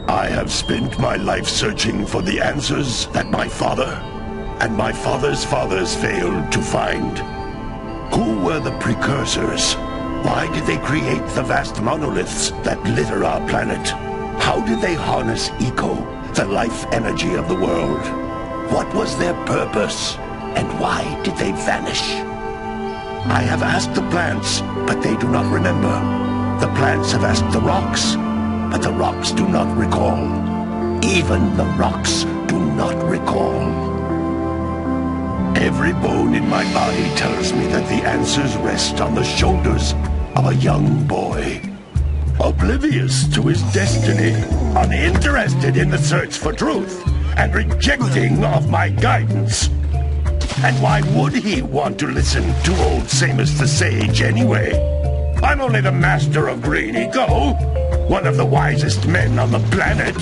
I have spent my life searching for the answers that my father and my father's fathers failed to find. Who were the precursors? Why did they create the vast monoliths that litter our planet? How did they harness eco, the life energy of the world? What was their purpose? And why did they vanish? I have asked the plants, but they do not remember. The plants have asked the rocks, but the rocks do not recall. Even the rocks do not recall. Every bone in my body tells me that the answers rest on the shoulders of a young boy. Oblivious to his destiny, uninterested in the search for truth, and rejecting of my guidance. And why would he want to listen to old Samus the Sage anyway? I'm only the master of green eco, one of the wisest men on the planet.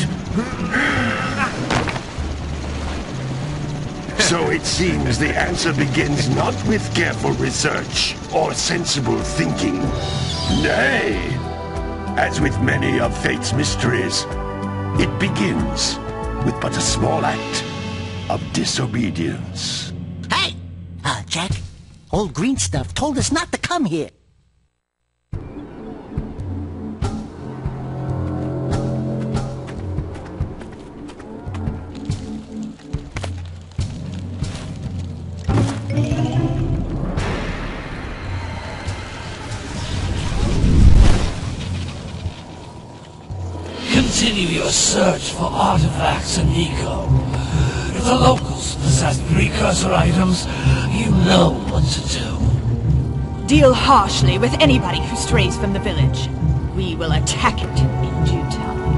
So it seems the answer begins not with careful research or sensible thinking. Nay, as with many of fate's mysteries, it begins with but a small act of disobedience. Hey! Jack, old green stuff told us not to come here. Continue your search for artifacts and eco. If the locals possess precursor items, you know what to do. Deal harshly with anybody who strays from the village. We will attack it in due time.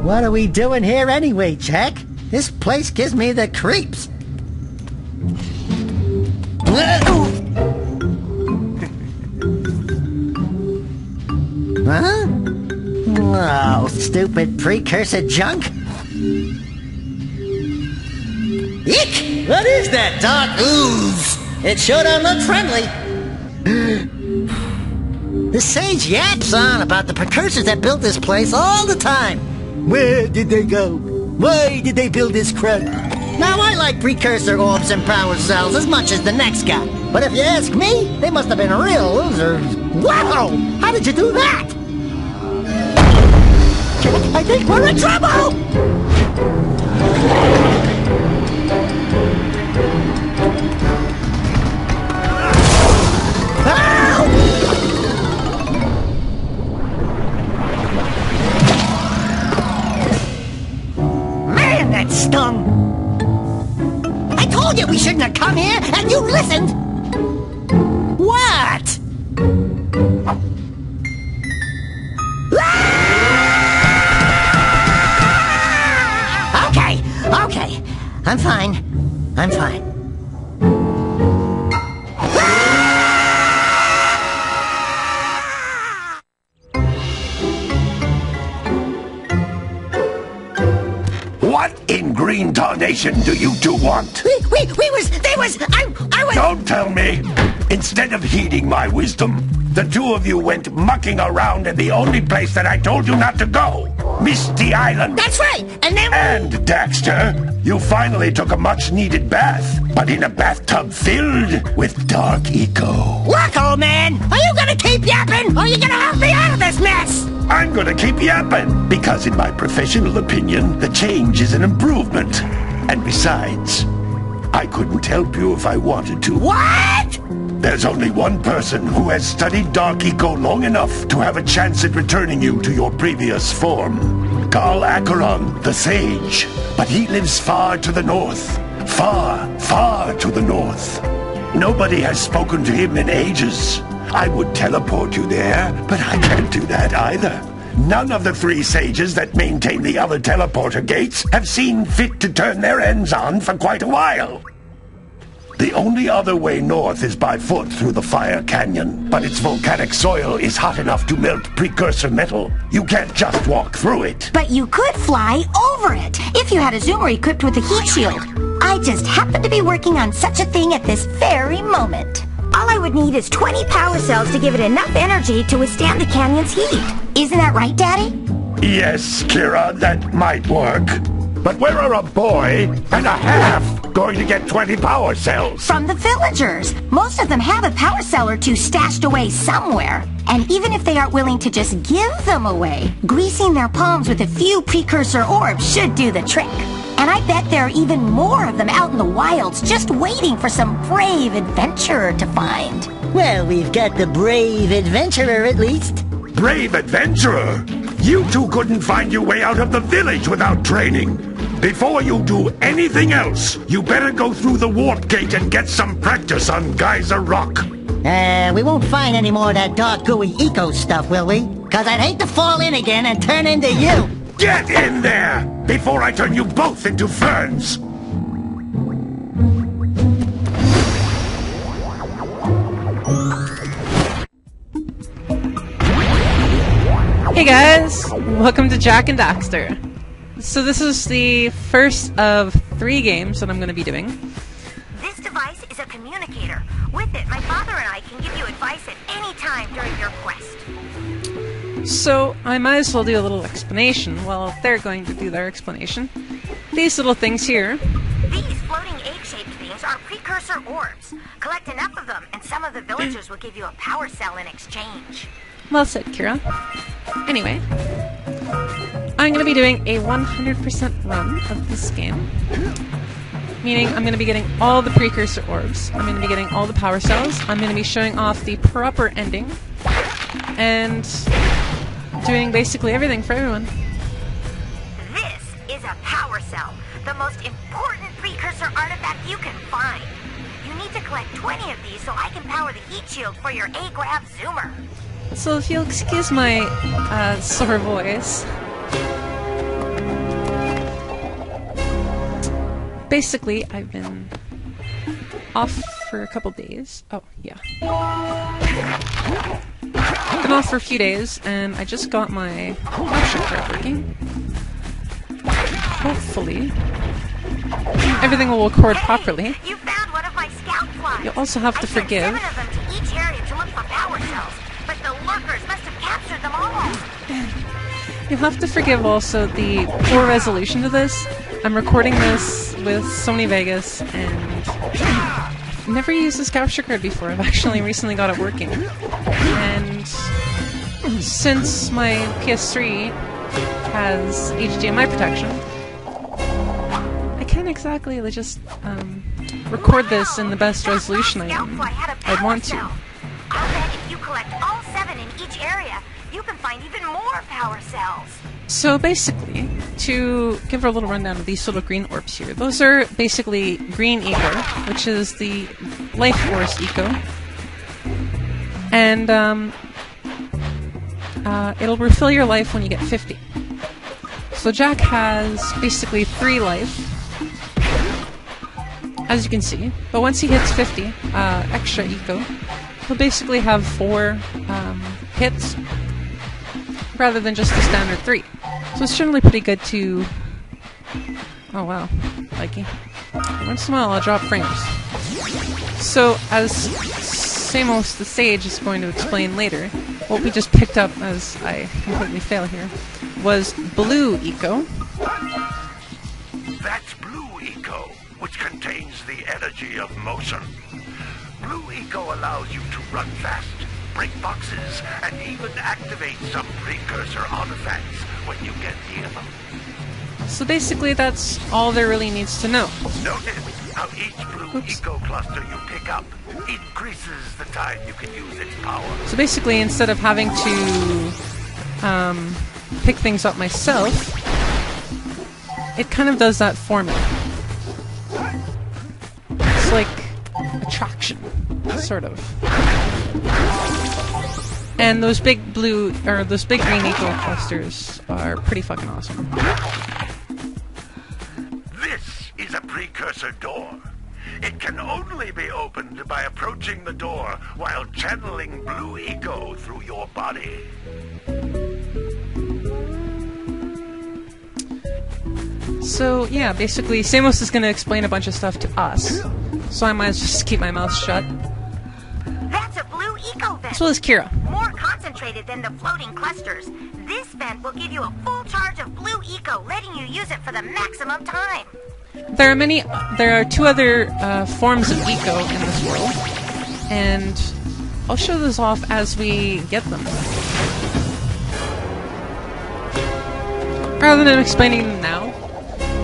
What are we doing here anyway, Jack? This place gives me the creeps. Huh? Oh, stupid precursor junk. Eek! What is that dark ooze? It sure don't look friendly. The sage yaps on about the precursors that built this place all the time. Where did they go? Why did they build this crap? Now, I like precursor orbs and power cells as much as the next guy. But if you ask me, they must have been real losers. Wow! How did you do that? I think we're in trouble! Man, that stung! I told you we shouldn't have come here, and you listened! What? Okay. I'm fine. I'm fine. What in green tarnation do you two want? I was... Don't tell me! Instead of heeding my wisdom, the two of you went mucking around in the only place that I told you not to go! Misty Island! That's right! And then... And, Daxter, you finally took a much-needed bath, but in a bathtub filled with dark eco. Look, old man! Are you gonna keep yapping, or are you gonna help me out of this mess? I'm gonna keep yapping, because in my professional opinion, the change is an improvement. And besides, I couldn't help you if I wanted to. What? There's only one person who has studied Dark Eco long enough to have a chance at returning you to your previous form. Carl Acheron, the Sage. But he lives far to the north. Far, far to the north. Nobody has spoken to him in ages. I would teleport you there, but I can't do that either. None of the three sages that maintain the other teleporter gates have seen fit to turn their ends on for quite a while. The only other way north is by foot through the Fire Canyon, but its volcanic soil is hot enough to melt precursor metal. You can't just walk through it. But you could fly over it if you had a zoomer equipped with a heat shield. I just happened to be be working on such a thing at this very moment. All I would need is 20 power cells to give it enough energy to withstand the canyon's heat. Isn't that right, Daddy? Yes, Kira, that might work. But where are a boy and a half going to get 20 power cells? From the villagers. Most of them have a power cell or two stashed away somewhere. And even if they aren't willing to just give them away, greasing their palms with a few precursor orbs should do the trick. And I bet there are even more of them out in the wilds just waiting for some brave adventurer to find. Well, we've got the brave adventurer at least. Brave adventurer? You two couldn't find your way out of the village without training. Before you do anything else, you better go through the warp gate and get some practice on Geyser Rock. We won't find any more of that dark gooey eco stuff, will we? 'Cause I'd hate to fall in again and turn into you. Get in there before I turn you both into ferns. Hey guys, welcome to Jak and Daxter. So this is the first of 3 games that I'm going to be doing. This device is a communicator. With it, my father and I can give you advice at any time during your quest. So I might as well do a little explanation while they're going to do their explanation. These little things here. These floating egg-shaped things are precursor orbs. Collect enough of them, and some of the villagers will give you a power cell in exchange. Well said, Kira. Anyway, I'm going to be doing a 100% run of this game. Meaning I'm going to be getting all the precursor orbs, I'm going to be getting all the power cells, I'm going to be showing off the proper ending, and doing basically everything for everyone. This is a power cell, the most important precursor artifact you can find. You need to collect 20 of these so I can power the heat shield for your A-Grav zoomer. So if you'll excuse my sore voice. Basically, I've been off for a couple days. Oh, yeah. Been off for a few days, and I just got my capture card working. Hopefully, everything will record properly. You found one of my scout flies. You'll also have to forgive. I sent 7 of them to each area to look for power cells, but the lurkers must have captured them all. You'll have to forgive also the poor resolution to this. I'm recording this with Sony Vegas, and I've never used this capture card before. I've actually recently got it working. And since my PS3 has HDMI protection, I can't exactly just record this in the best resolution I'd want to. I'll bet if you collect all 7 in each area, you can find even more power cells. So basically, to give a little rundown of these little green orbs here, those are basically green eco, which is the life force eco, and it'll refill your life when you get 50. So Jak has basically 3 life, as you can see, but once he hits 50 extra eco, he'll basically have 4 hits rather than just the standard 3. So it's generally pretty good to... Oh wow, likey. Once in a while I'll drop frames. So as Samos the Sage is going to explain later, what we just picked up as I completely fail here was blue eco. That's blue eco, which contains the energy of motion. Blue eco allows you to run fast, break boxes, and even activate some precursor artifacts when you get near them. So basically that's all there really needs to know. Notice how each blue eco cluster you pick up increases the time you can use its power. So basically, instead of having to pick things up myself, it kind of does that for me. It's like attraction, sort of. And those big blue, or those big green eco clusters are pretty fucking awesome. This is a precursor door. It can only be opened by approaching the door while channeling blue eco through your body. So, yeah, basically, Samos is going to explain a bunch of stuff to us. So I might as well just keep my mouth shut. That's a blue eco vent. As well as Kira. More concentrated than the floating clusters. This vent will give you a full charge of blue eco, letting you use it for the maximum time. There are 2 other forms of eco in this world. And I'll show those off as we get them. Rather than explaining them now,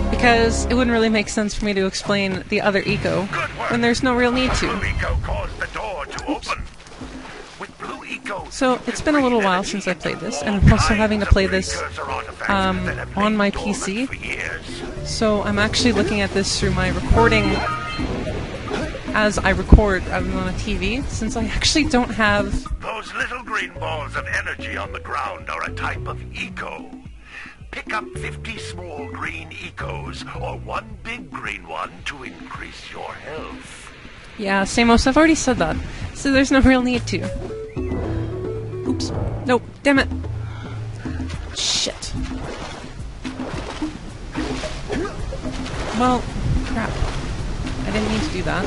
because it wouldn't really make sense for me to explain the other eco when there's no real need to. Blue eco caused the door to open. With blue eco, So it's been a little while since I played this, and I'm also having to play this on my PC. So I'm actually looking at this through my recording as I record rather than on a TV, since I actually don't have... Those little green balls of energy on the ground are a type of eco. Pick up 50 small green ecos or 1 big green one to increase your health. Yeah, Samos, I've already said that, so there's no real need to. Oops. Nope, damn it. Shit. Well, crap. I didn't mean to do that.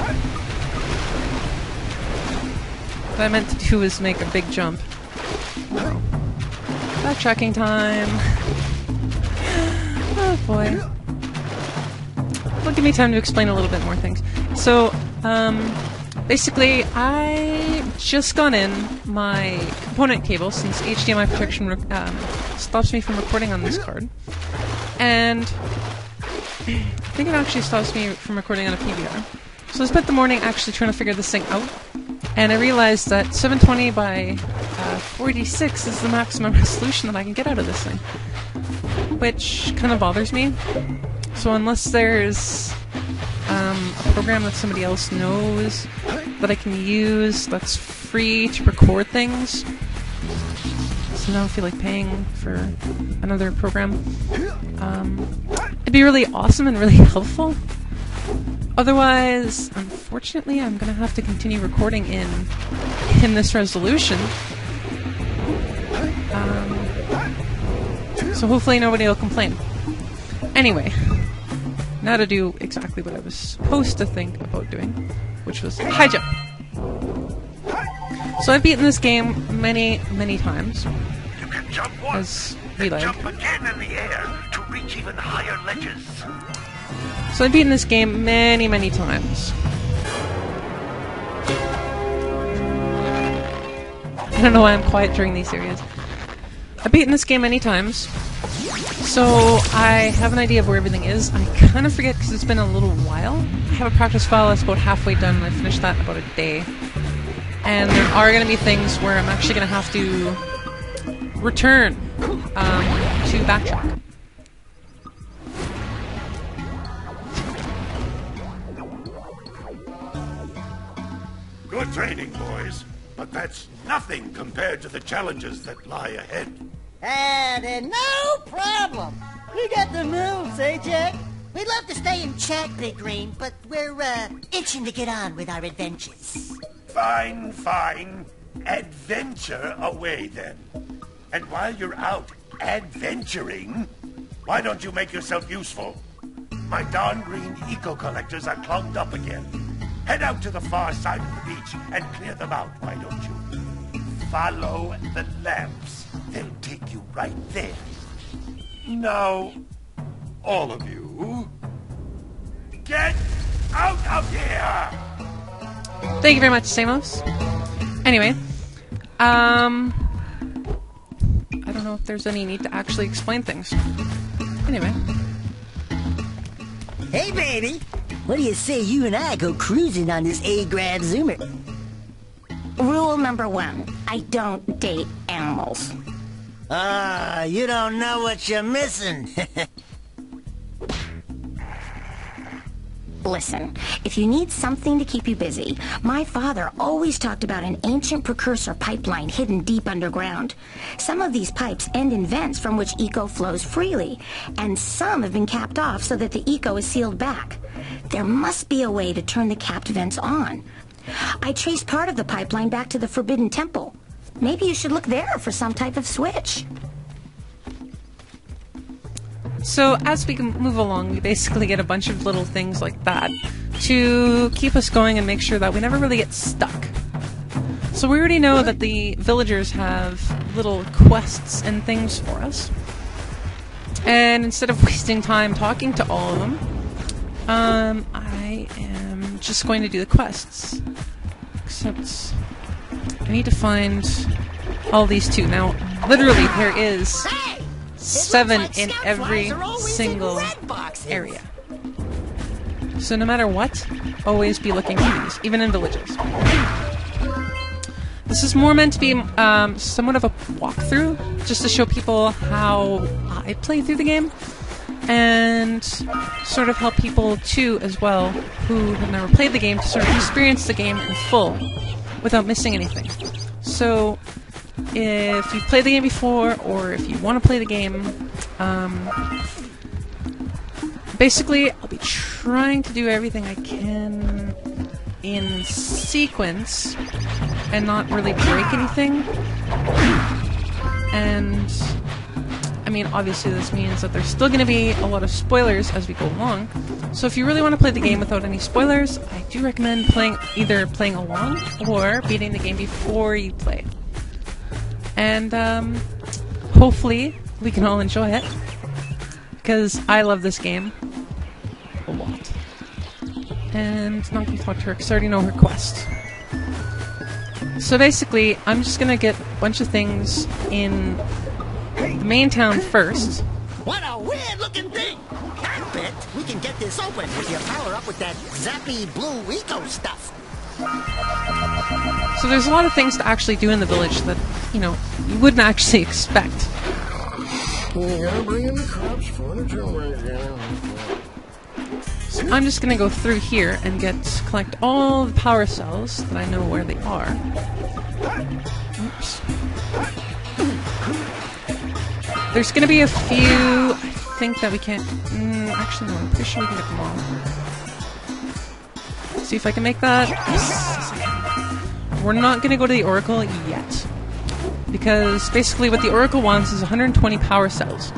What I meant to do was make a big jump. Backtracking time. Oh boy. Well, give me time to explain a little bit more things. So, basically, I just got in my component cable since HDMI protection stops me from recording on this card. And I think it actually stops me from recording on a PVR. So I spent the morning actually trying to figure this thing out. And I realized that 720 by 486 is the maximum resolution that I can get out of this thing. Which kind of bothers me. So unless there's a program that somebody else knows that I can use that's free to record things, so now I feel like paying for another program, it'd be really awesome and really helpful. Otherwise, unfortunately, I'm gonna have to continue recording in this resolution. So hopefully nobody will complain. Anyway, now to do exactly what I was supposed to think about doing, which was high jump. So I've beaten this game many, many times. You can jump once, As we then like. jump again in the air to reach even higher ledges. So I've beaten this game many, many times. I don't know why I'm quiet during these areas. I've beaten this game many times, so I have an idea of where everything is. I kind of forget because it's been a little while. I have a practice file that's about halfway done, and I finished that in about a day. And there are going to be things where I'm actually going to have to return to backtrack. Good training, boys. But that's nothing compared to the challenges that lie ahead. And no problem. We got the moves, eh, Jack? We'd love to stay in chat, Big Green, but we're, itching to get on with our adventures. Fine, fine. Adventure away, then. And while you're out adventuring, why don't you make yourself useful? My darn green eco-collectors are clogged up again. Head out to the far side of the beach and clear them out, why don't you? Follow the lamps. They'll take you right there. Now, all of you, get out of here! Thank you very much, Samos. Anyway, I don't know if there's any need to actually explain things. Anyway. Hey, baby! What do you say you and I go cruising on this A-grad Zoomer? Rule number 1, I don't date animals. You don't know what you're missing. Listen, if you need something to keep you busy, my father always talked about an ancient precursor pipeline hidden deep underground. Some of these pipes end in vents from which eco flows freely, and some have been capped off so that the eco is sealed back. There must be a way to turn the capped vents on. I traced part of the pipeline back to the Forbidden Temple. Maybe you should look there for some type of switch. So as we move along, we basically get a bunch of little things like that to keep us going and make sure that we never really get stuck. So we already know that the villagers have little quests and things for us. And instead of wasting time talking to all of them, I am just going to do the quests. Except I need to find all these two. Now, literally, there is 7 in every single area. So no matter what, always be looking for these, even in villages. This is more meant to be somewhat of a walkthrough, just to show people how I play through the game, and sort of help people too as well who have never played the game to sort of experience the game in full without missing anything. So if you've played the game before, or if you want to play the game, basically I'll be trying to do everything I can in sequence and not really break anything. And I mean, obviously this means that there's still going to be a lot of spoilers as we go along. So if you really want to play the game without any spoilers, I do recommend either playing along or beating the game before you play. And hopefully we can all enjoy it, because I love this game a lot. And not going to talk to her because I already know her quest. So basically, I'm just going to get a bunch of things in the main town first. What a weird-looking thing! I bet we can get this open if you power up with that zappy blue eco stuff. So there's a lot of things to actually do in the village that, you know, you wouldn't actually expect. So I'm just gonna go through here and collect all the power cells that I know where they are. Oops. There's gonna be a few, I think, that we can't... actually, no, I'm pretty sure we can get them all. See if I can make that. Yes. We're not gonna go to the Oracle yet, because basically what the Oracle wants is 120 power cells,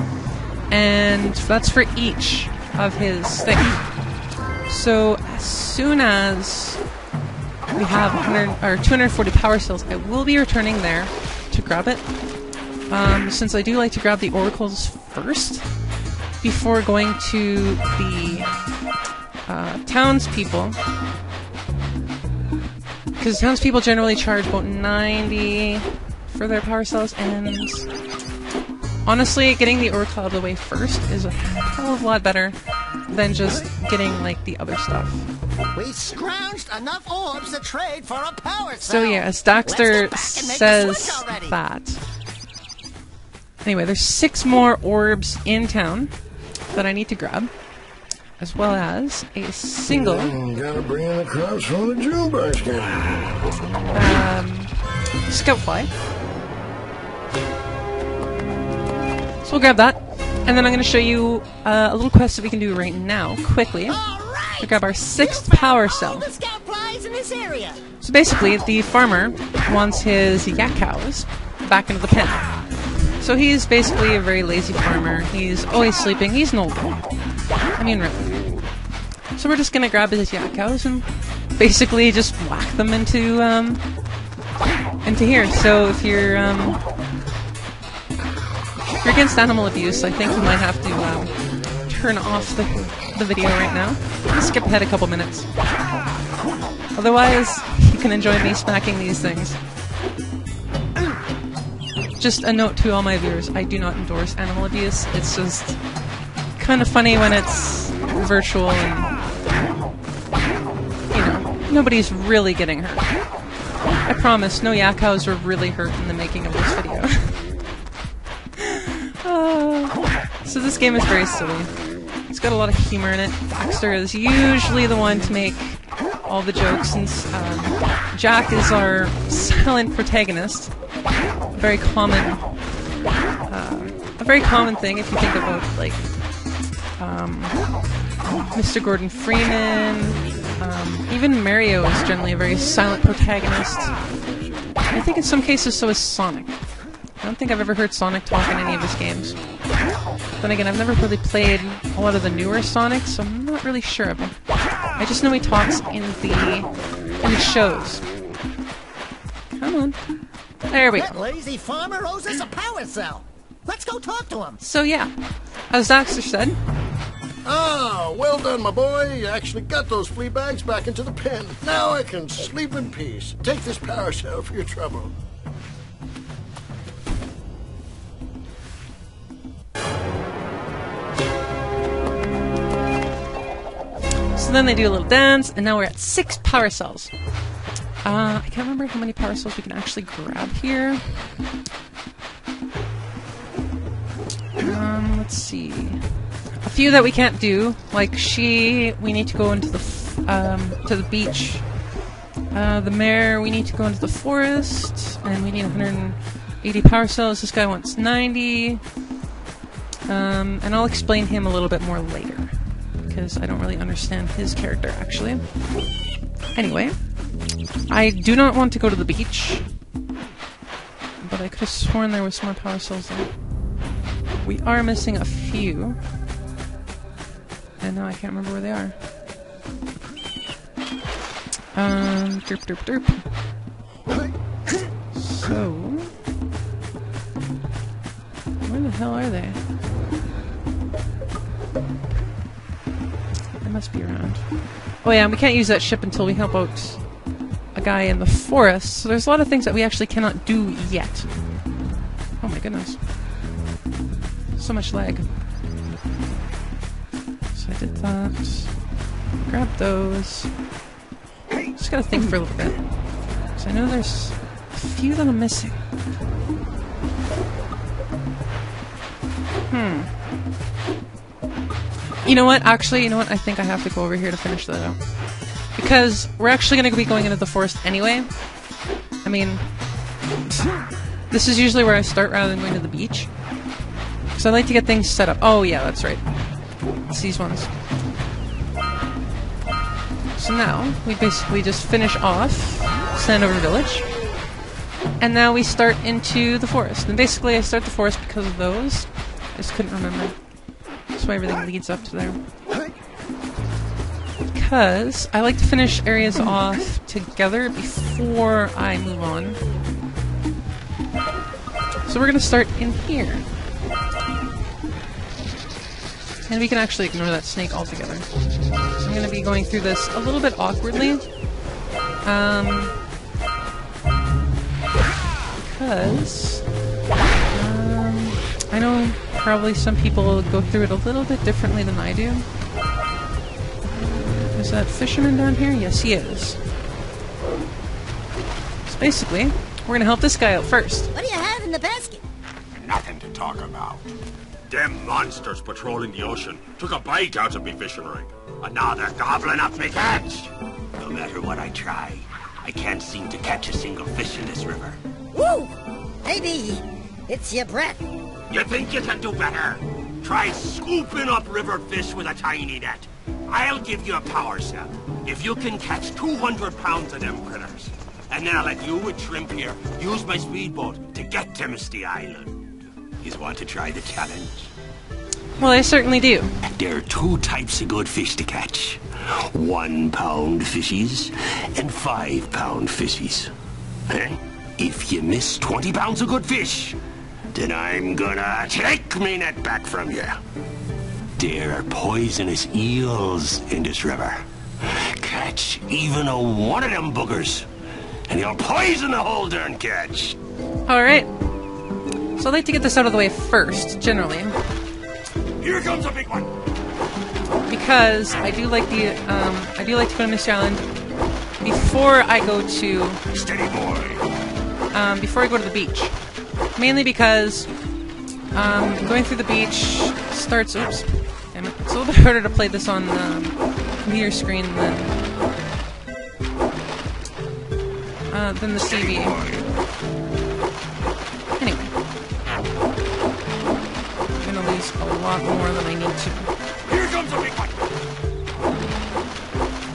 and that's for each of his things. So as soon as we have 240 power cells, I will be returning there to grab it. Since I do like to grab the oracles first before going to the townspeople, because townspeople generally charge about 90 for their power cells, and honestly, getting the oracle out of the way first is a hell of a lot better than just getting like the other stuff. We scrounged enough orbs to trade for a power So cell. yeah, as Daxter says that. Anyway, there's 6 more orbs in town that I need to grab, as well as a single gotta bring in the crops from the jukebox game. scout fly. So we'll grab that, and then I'm going to show you a little quest that we can do right now, quickly, to grab our 6th power cell. The scout flies in this area. So basically, the farmer wants his yak cows back into the pen. So he's basically a very lazy farmer. He's always sleeping. He's an old guy. I mean, really. So we're just gonna grab his yak cows and basically just whack them into here. So if you're against animal abuse, I think you might have to turn off the video right now. Just skip ahead a couple minutes. Otherwise, you can enjoy me smacking these things. Just a note to all my viewers, I do not endorse animal abuse. It's just kind of funny when it's virtual and, you know, nobody's really getting hurt. I promise, no yak cows were really hurt in the making of this video. So this game is very silly. It's got a lot of humor in it. Daxter is usually the one to make all the jokes, since Jack is our silent protagonist. A very common thing if you think about, like, Mr. Gordon Freeman. Even Mario is generally a very silent protagonist. I think in some cases so is Sonic. I don't think I've ever heard Sonic talk in any of his games. Then again, I've never really played a lot of the newer Sonics, so I'm not really sure of him. I just know he talks in the shows. Come on. There we That go. lazy farmer owes us a power cell. Let's go talk to him. So yeah, as Daxter said, Ah, well done, my boy. You actually got those flea bags back into the pen. Now I can sleep in peace. Take this power cell for your trouble. so then they do a little dance, and now we're at 6 power cells. I can't remember how many power cells we can actually grab here. Let's see. A few that we can't do, like we need to go into to the beach. The mare, we need to go into the forest, and we need 180 power cells. This guy wants 90. And I'll explain him a little bit more later, because I don't really understand his character, actually. Anyway, I do not want to go to the beach, but I could have sworn there was some more power cells there. We are missing a few, and now I can't remember where they are. Derp, derp, derp. So, where the hell are they? They must be around. Oh yeah, and we can't use that ship until we help out a guy in the forest, so there's a lot of things that we actually cannot do yet. Oh my goodness. So much lag. So I did that. Grab those. Just gotta think for a little bit. So I know there's a few that I'm missing. You know what? Actually, you know what? I think I have to go over here to finish that out. Because we're actually going to be going into the forest anyway. I mean, this is usually where I start rather than going to the beach. So I like to get things set up. Oh yeah, that's right. It's these ones. So now, we basically just finish off Sandover Village. And now we start into the forest. And basically I start the forest because of those. I just couldn't remember. That's why everything leads up to there. Because I like to finish areas off together before I move on. So we're going to start in here. And we can actually ignore that snake altogether. So I'm going to be going through this a little bit awkwardly. Because I know probably some people go through it a little bit differently than I do. Is that fisherman down here? Yes, he is. So basically, we're going to help this guy out first. What do you have in the basket? Nothing to talk about. Them monsters patrolling the ocean took a bite out of me fishing rig. And now they're gobbling up me catch. No matter what I try, I can't seem to catch a single fish in this river. Woo! Maybe it's your breath. You think you can do better? Try scooping up river fish with a tiny net. I'll give you a power cell if you can catch 200 pounds of them critters. And then I'll let you with Shrimp here use my speedboat to get to Misty Island. You want to try the challenge? Well, I certainly do. There are 2 types of good fish to catch. 1 pound fishies and 5 pound fishies. Eh? If you miss 20 pounds of good fish, then I'm gonna take me net back from you. There are poisonous eels in this river. Catch even a one of them boogers, and you'll poison the whole darn catch. Alright. So I'd like to get this out of the way first, generally. Here comes a big one. Because I do like to go to Misty Island before I go to Steady boy. Before I go to the beach. Mainly because going through the beach starts... Oops. Damn it. It's a little bit harder to play this on the computer screen than the TV. Anyway. I'm gonna lose a lot more than I need to. Here comes a big one.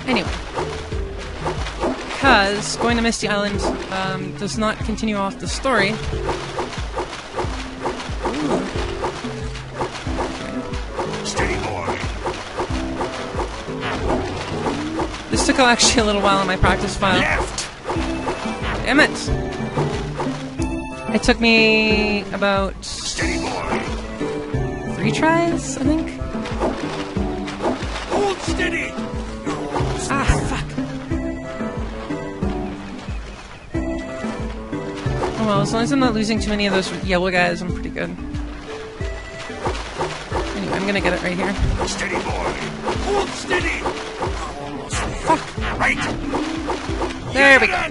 Anyway. Because going to Misty Island does not continue off the story. Ooh. go actually a little while on my practice file. Left! Damn it! It took me about Steady, boy! 3 tries, I think. Hold steady! Ah, fuck. Oh well, as long as I'm not losing too many of those yellow guys, I'm pretty good. Anyway, I'm gonna get it right here. Steady, boy! Hold steady! Fuck! Right! There we go.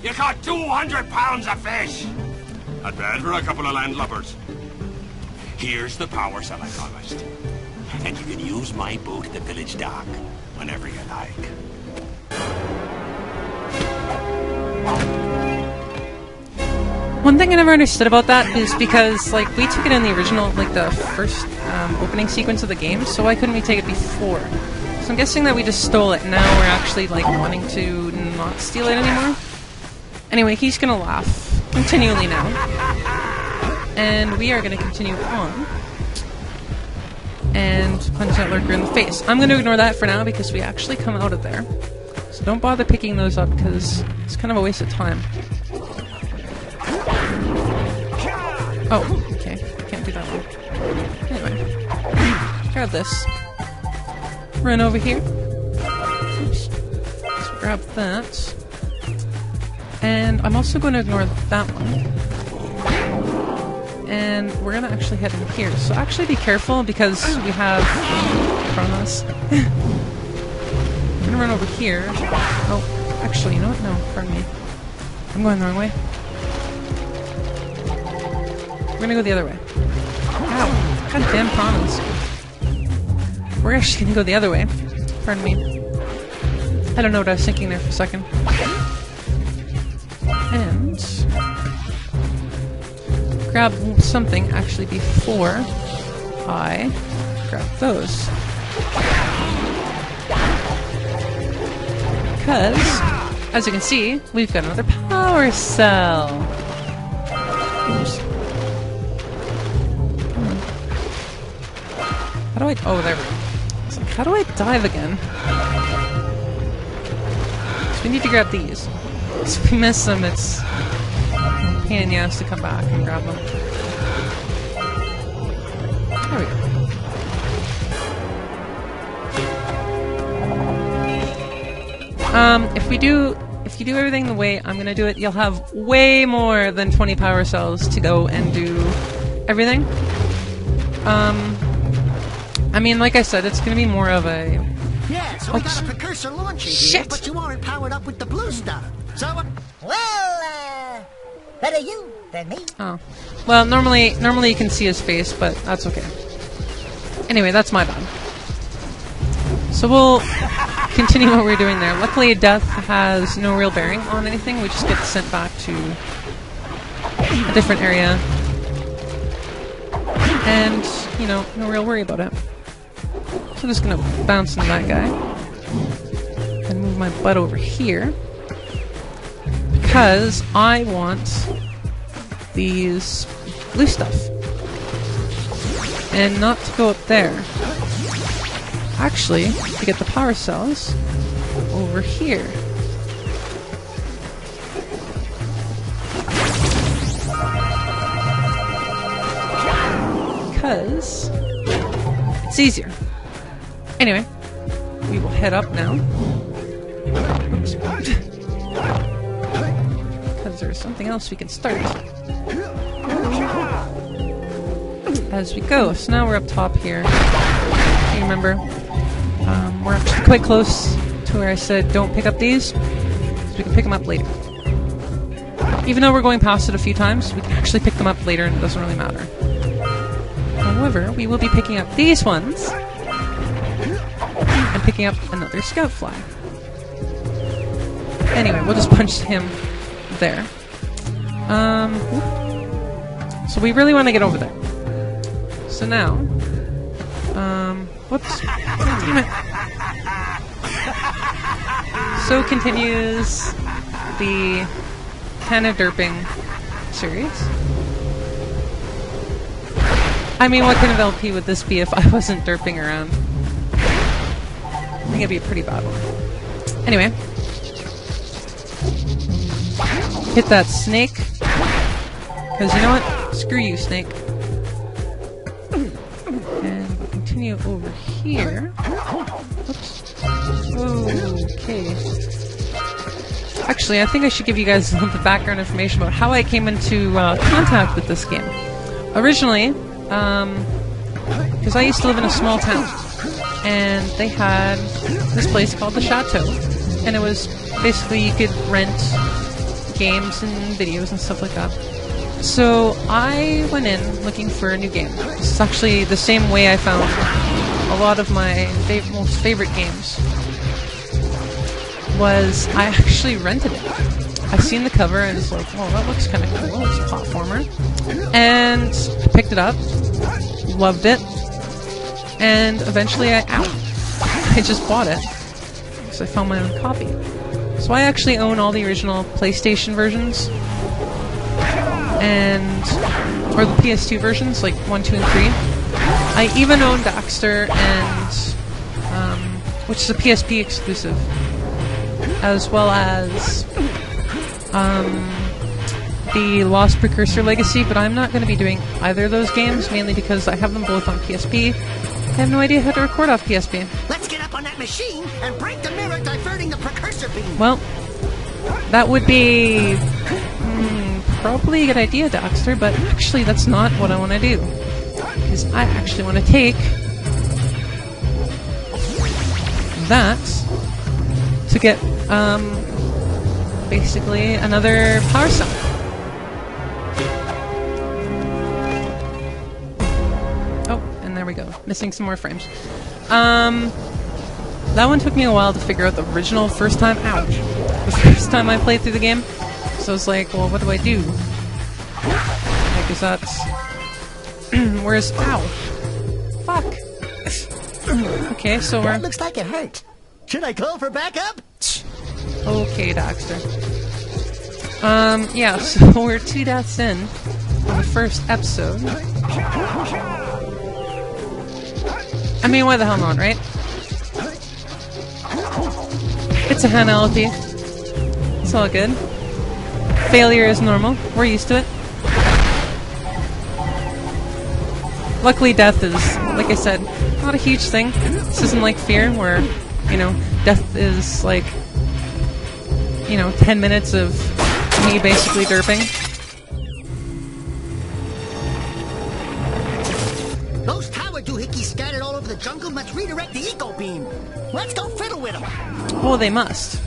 You caught 200 pounds of fish! Not bad for a couple of landlubbers. Here's the power cell I promised. And you can use my boat at the village dock whenever you like. One thing I never understood about that is because, like, we took it in the original, like, the first opening sequence of the game, so why couldn't we take it before? So I'm guessing that we just stole it, now we're actually, like, wanting to not steal it anymore. Anyway, he's gonna laugh continually now. And we are gonna continue on. And punch that lurker in the face. I'm gonna ignore that for now because we actually come out of there. So don't bother picking those up because it's kind of a waste of time. Oh, okay. Can't do that one. Anyway. Grab this. Run over here. Oops. Let's grab that. And I'm also going to ignore that one. And we're going to actually head in here. So actually be careful because we have Chronos. I'm going to run over here. Oh, actually, you know what? No, pardon me. I'm going the wrong way. We're gonna go the other way. Ow! Goddamn Chronos. We're actually gonna go the other way. Pardon me. I don't know what I was thinking there for a second. And grab something actually before I grab those. Because, as you can see, we've got another power cell. Oops. How do I... Oh, there we go. I was like, how do I dive again? So we need to grab these. So if we miss them, it's a pain in the ass to come back and grab them. There we go. If you do everything the way I'm gonna do it, you'll have way more than 20 power cells to go and do everything. I mean, like I said, it's gonna be more of a... Yeah, so we got a precursor launcher here, Shit. but you aren't powered up with the blue stuff. So, well, better you than me. Oh. Well, normally you can see his face, but that's okay. Anyway, that's my bad. So we'll continue what we're doing there. Luckily, death has no real bearing on anything. We just get sent back to a different area. And, you know, no real worry about it. So I'm just gonna bounce into that guy. And move my butt over here. Because I want these blue stuff. And not to go up there. Actually, to get the power cells over here. Because it's easier. Anyway, we will head up now. Oops. Because there's something else we can start as we go. So now we're up top here. You remember, we're actually quite close to where I said don't pick up these, so we can pick them up later. Even though we're going past it a few times, we can actually pick them up later and it doesn't really matter. However, we will be picking up these ones and picking up another scout flag. Anyway, we'll just punch him there. So we really want to get over there. So now, whoops. Damn it. So continues the kind of derping series. I mean, what kind of LP would this be if I wasn't derping around? I think it'd be a pretty bad one. Anyway. Hit that snake. Because you know what? Screw you, snake. And we'll continue over here. Oops. Okay. Actually, I think I should give you guys a little background information about how I came into contact with this game. Originally, because I used to live in a small town, and they had this place called the Chateau, and it was basically you could rent games and videos and stuff like that. So I went in looking for a new game. This is actually the same way I found a lot of my most favorite games. Was I actually rented it. I seen the cover and it's like, oh, that looks kind of cool. It's a platformer. And I picked it up, loved it, and eventually I just bought it because I found my own copy. So I actually own all the original PlayStation versions, or the PS2 versions, like 1, 2, and 3. I even own Daxter, which is a PSP exclusive, as well as the Lost Precursor Legacy, but I'm not going to be doing either of those games, mainly because I have them both on PSP. I have no idea how to record off PSP. Let's get up on that machine and break the mirror diverting the precursor beam. Well, that would be probably a good idea, Daxter, but actually that's not what I want to do. Because I actually want to take that to get basically another power cell. Oh, and there we go. Missing some more frames. That one took me a while to figure out the original first time. Ouch. The first time I played through the game. So I was like, well, what do I do? Because that's... Where's... Ow. Fuck. Okay, so we're... That looks like it hurt. Should I call for backup? Okay, Daxter. Yeah, so we're 2 deaths in on the first episode. I mean, why the hell not, right? It's a Han LP. It's all good. Failure is normal. We're used to it. Luckily, death is, like I said, not a huge thing. This isn't like Fear, where, you know, death is like, you know, 10 minutes of me basically derping. Those tower doohickeys scattered all over the jungle must redirect the eco beam. Let's go fiddle with them. Oh, they must.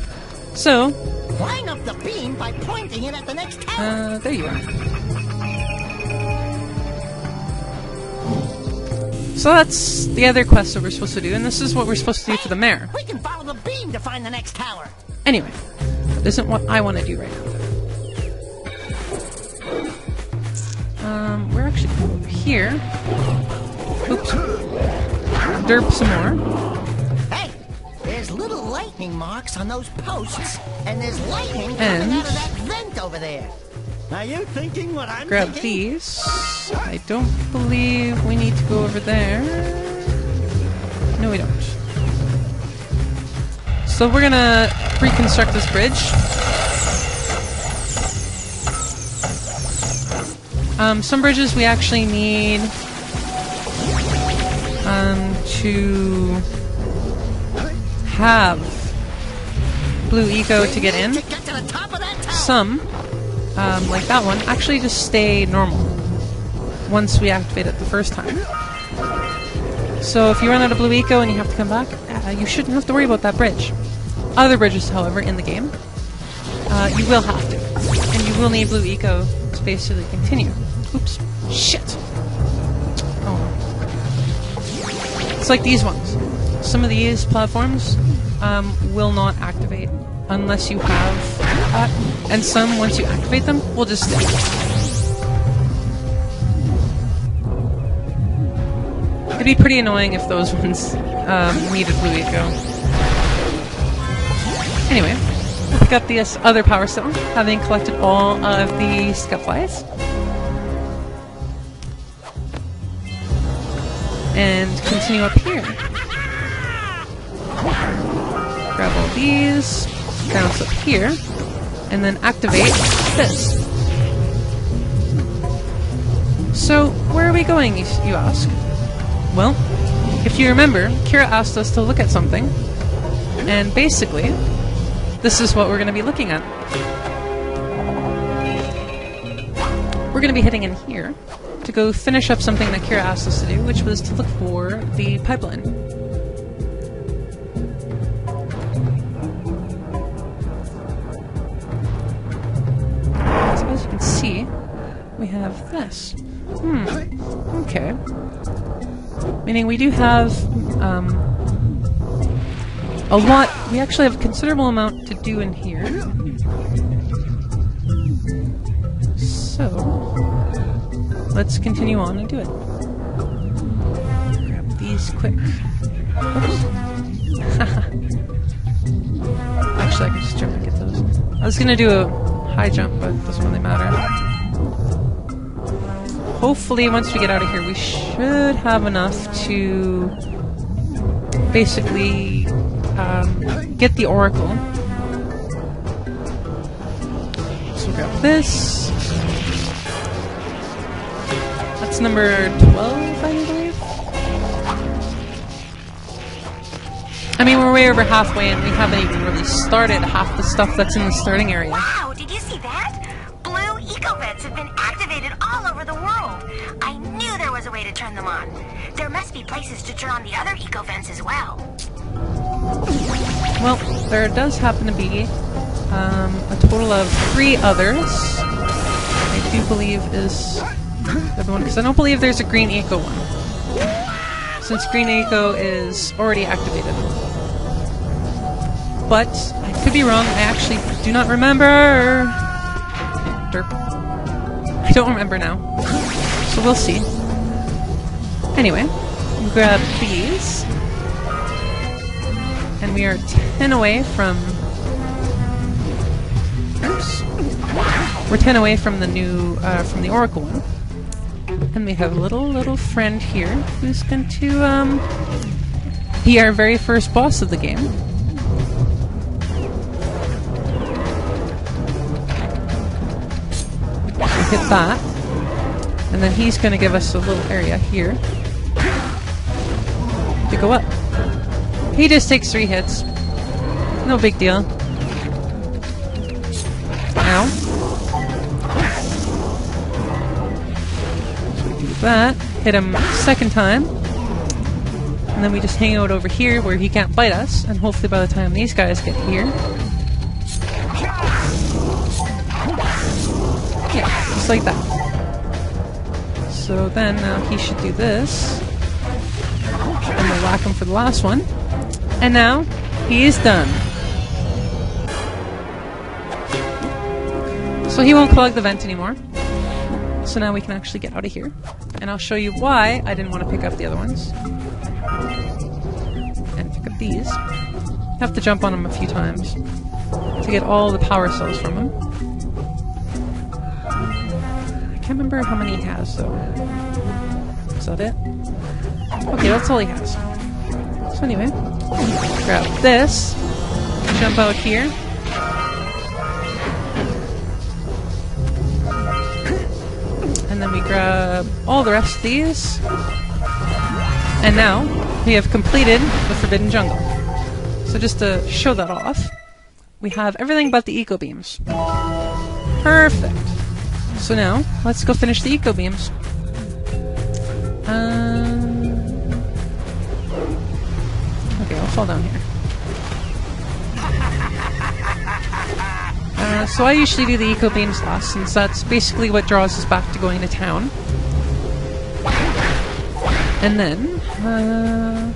So... line up the beam by pointing it at the next tower. There you are. So that's the other quest that we're supposed to do, and this is what we're supposed to do for the mayor. We can follow the beam to find the next tower. Anyway, that isn't what I want to do right now. We're actually over here. Oops. Derp some more. Hey, there's little lightning marks on those posts, and there's lightning coming out of that vent over there. Are you thinking what I'm grab thinking? these. I don't believe we need to go over there. No, we don't. So we're gonna reconstruct this bridge. Some bridges we actually need to have blue eco to get in. Some, like that one, actually just stay normal once we activate it the first time. So if you run out of blue eco and you have to come back, you shouldn't have to worry about that bridge. Other bridges, however, in the game, you will have to. And you will need blue eco to basically continue. Oops. Shit! Oh. It's like these ones. Some of these platforms will not activate unless you have that. And some, once you activate them, will just stay. It'd be pretty annoying if those ones needed blue eco. Anyway, we got this other power cell, having collected all of the scufflies. And continue up here. grab all these, bounce up here, and then activate this. So, where are we going, you ask? Well, if you remember, Kira asked us to look at something, and basically, this is what we're going to be looking at. We're going to be heading in here to go finish up something that Kira asked us to do, which was to look for the pipeline. So as you can see, we have this. Okay. Meaning we do have a lot. We actually have a considerable amount to do in here. So let's continue on and do it. Grab these quick. Oops. Actually, I can just jump and get those. I was gonna do a high jump, but it doesn't really matter. Hopefully, once we get out of here, we should have enough to basically get the Oracle. So grab this. That's number 12, I believe. I mean, we're way over halfway, and we haven't even really started half the stuff that's in the starting area. Wow, did you see that? Blue eco-vents have been activated all over the world. I knew there was a way to turn them on. There must be places to turn on the other eco-vents as well. Well, there does happen to be a total of 3 others. I do believe is everyone, because I don't believe there's a green eco one. Since green eco is already activated. But I could be wrong. I actually do not remember. Derp. I don't remember now. So we'll see. Anyway, we'll grab these. And we are 10 away from... Oops. We're 10 away from the new, from the Oracle one. And we have a little friend here who's going to, be our very first boss of the game. Hit that, and then he's going to give us a little area here to go up. He just takes 3 hits. No big deal. Ow. So we do that. Hit him second time. And then we just hang out over here where he can't bite us, and hopefully by the time these guys get here... Yeah, just like that. So then now he should do this. And we'll whack him for the last one. And now he is done. So he won't clog the vent anymore. So now we can actually get out of here. And I'll show you why I didn't want to pick up the other ones. And pick up these. Have to jump on him a few times to get all the power cells from him. I can't remember how many he has, though. Is that it? Okay, that's all he has. So anyway, grab this, jump out here, and then we grab all the rest of these, and now we have completed the Forbidden Jungle. So just to show that off, we have everything but the eco beams. Perfect. So now, let's go finish the eco beams. Okay, I'll fall down here. So I usually do the eco beams last, since that's basically what draws us back to going to town. And then,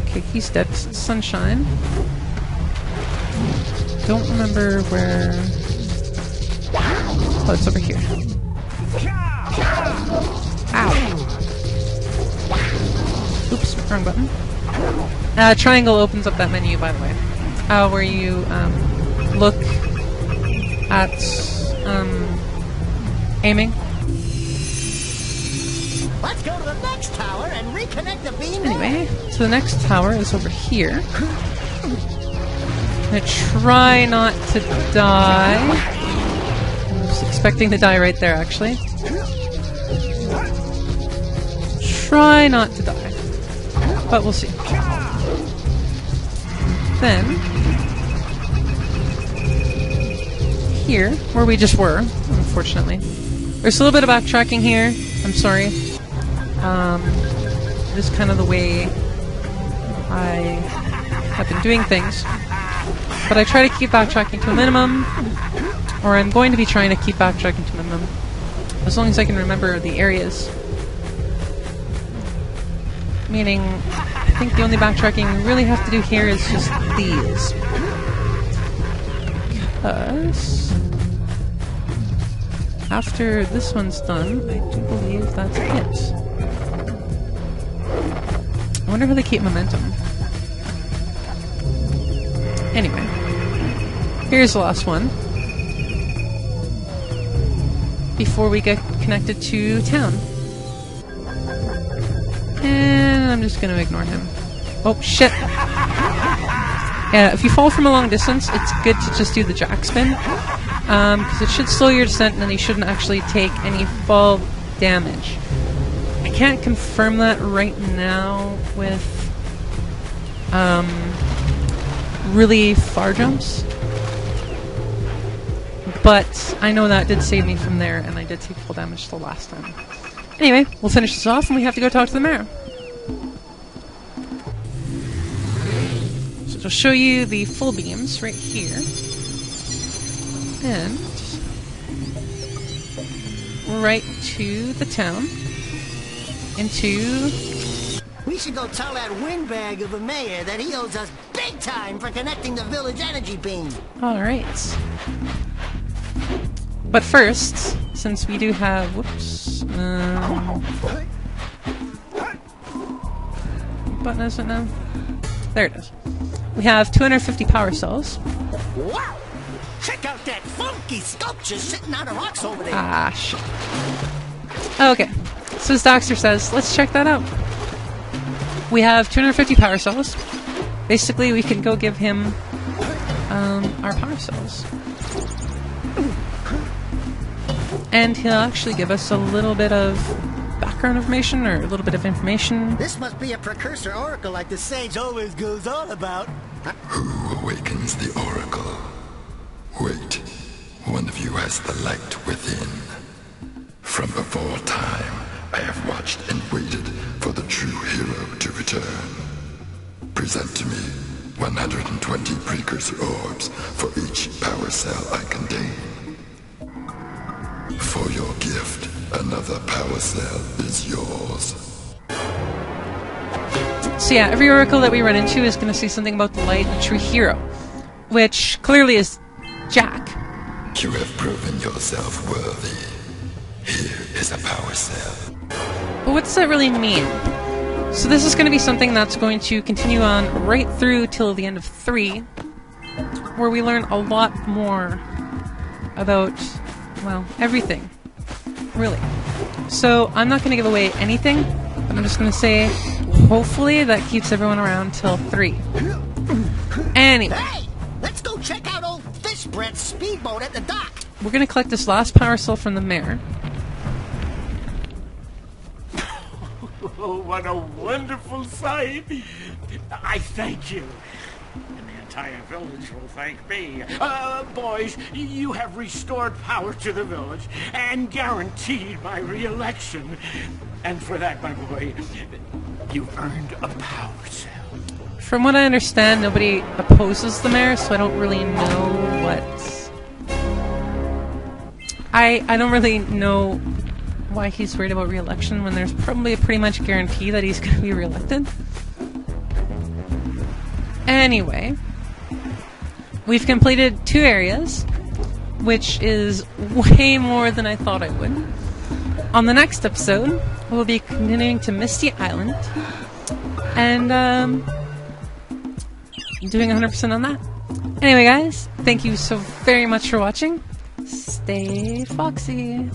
okay, he's dead. It's Sunshine. Don't remember where... Oh, it's over here. Ow! Oops, wrong button. Triangle opens up that menu, by the way. Where you, look at, aiming. Let's go to the next tower and reconnect the beam. Anyway, so the next tower is over here. gonna try not to die. I was expecting to die right there, actually. Try not to die. But we'll see. Then, here, where we just were, unfortunately. There's a little bit of backtracking here. I'm sorry. This is kind of the way I have been doing things. But I try to keep backtracking to a minimum, or I'm going to be trying to keep backtracking to a minimum, as long as I can remember the areas. Meaning, I think the only backtracking we really have to do here is just these. Because after this one's done, I do believe that's it. I wonder how they keep momentum. Anyway, here's the last one before we get connected to town. And I'm just gonna ignore him. Oh, shit! Yeah, if you fall from a long distance, it's good to just do the jack spin, because it should slow your descent and then you shouldn't actually take any fall damage. I can't confirm that right now with really far jumps, but I know that did save me from there, and I did take full damage the last time. Anyway, we'll finish this off and we have to go talk to the mayor. So it'll show you the full beams right here. And right to the town. Into... We should go tell that windbag of a mayor that he owes us big time for connecting the village energy beam. Alright. But first, since we do have... Whoops. What button is it now? There it is. We have 250 power cells. Wow! Check out that funky sculpture sitting on the rocks over there. Ah, shit. Okay. So as Daxter says, let's check that out. We have 250 power cells. Basically, we can go give him our power cells. And he'll actually give us a little bit of background information, or a little bit of information. This must be a precursor oracle like the sage always goes on about. Who awakens the oracle? Wait, one of you has the light within. From before time, I have watched and waited for the true hero to return. Present to me 120 precursor orbs for each power cell I contain. For your gift, another power cell is yours. So yeah, every oracle that we run into is going to say something about the light and the true hero, which clearly is Jack. You have proven yourself worthy. Here is a power cell. But what does that really mean? So this is going to be something that's going to continue on right through till the end of 3, where we learn a lot more about, well, everything. Really. So I'm not going to give away anything, but I'm just going to say, hopefully that keeps everyone around till 3. Anyway. Hey! Let's go check out old Fish Bread's speedboat at the dock! We're going to collect this last power cell from the mayor. Oh, what a wonderful sight! I thank you. And the entire village will thank me. Boys, you have restored power to the village and guaranteed my re-election. And for that, my boy, you've earned a power cell. From what I understand, nobody opposes the mayor, so I don't really know what... I don't really know why he's worried about re-election when there's probably a pretty much guarantee that he's going to be re-elected. Anyway, we've completed 2 areas, which is way more than I thought I would. On the next episode, we'll be continuing to Misty Island, and doing 100% on that. Anyway guys, thank you so very much for watching. Stay foxy.